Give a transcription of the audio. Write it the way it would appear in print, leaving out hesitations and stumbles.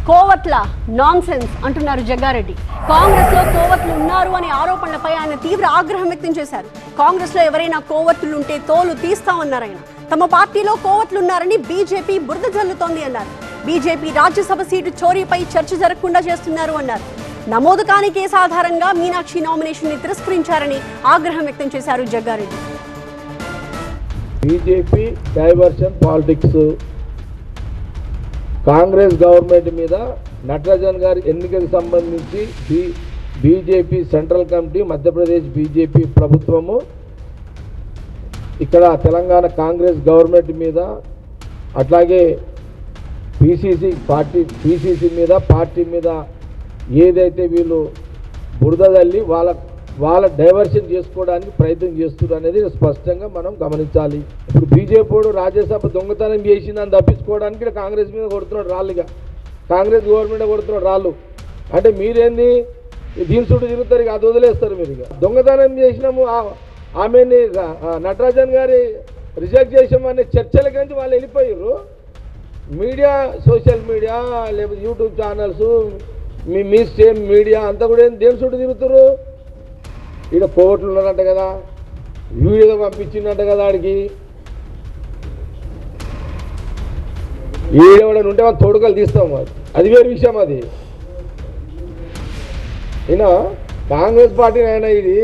కోవట్ల non sense అంటున్నారు జగ్గారెడ్డి. కాంగ్రెస్ లో కోవట్లు ఉన్నారు అనే ఆరోపణలపై ఆయన తీవ్ర ఆగ్రహం వ్యక్తం చేశారు. కాంగ్రెస్ లో ఎవరైనా కోవట్లుంటే తోలు తీస్తామన్నారు ఆయన. తమ పార్టీలో కోవట్లున్నారని బీజేపీ బురద జల్లుతోంది అన్నారు. బీజేపీ రాజ్యసభ సీటు చోరీపై చర్చ జరగకుండా చేస్తున్నారు అన్నారు. నమోదు కాని కేసు ఆధారంగా మీనాక్షి నామినేషన్ ని తిరస్కరించారని ఆగ్రహం వ్యక్తం చేశారు Jaggareddy. BJP diversion politics, Congress government మీద నటరాజన్ గారి ఎన్నికకు సంబంధించి BJP central committee, Madhya Pradesh BJP ప్రభుత్వము ఇక్కడ తెలంగాణ కాంగ్రెస్ గవర్నమెంట్ మీద, అట్లాగే పిసిసి మీద, పార్టీ మీద ఏదైతే వీళ్ళు బురద తల్లి వాళ్ళ డైవర్షన్ చేసుకోవడానికి ప్రయత్నం చేస్తున్నారు అనేది స్పష్టంగా మనం గమనించాలి. ఇప్పుడు బీజేపీ రాజ్యసభ దొంగతనం చేసిందని తప్పించుకోవడానికి ఇక్కడ కాంగ్రెస్ మీద కొడుతున్నాడు రాళ్ళుగా, కాంగ్రెస్ గవర్నమెంట్ కొడుతున్నాడు రాళ్ళు. అంటే మీరేంది దీని చుట్టూ తిరుగుతారు, ఇక అది వదిలేస్తారు మీరు. ఇక దొంగతనం చేసినాము, ఆమెని నటరాజన్ గారి రిజెక్ట్ చేసామనే చర్చల గురించి వాళ్ళు వెళ్ళిపోయారు. మీడియా, సోషల్ మీడియా, లేకపోతే యూట్యూబ్ ఛానల్స్, మీ సేమ్ మీడియా అంతా కూడా దేని చుట్టూ తిరుగుతారు. ఈడ కోవట్లు ఉన్నారంట కదా, వీడియో పంపించిందంట కదా ఆడికి. ఈడెవడని ఉంటే వాళ్ళు తోడుకలు తీస్తాం, అది వేరే విషయం. అది ఈయన కాంగ్రెస్ పార్టీ అయినా ఇది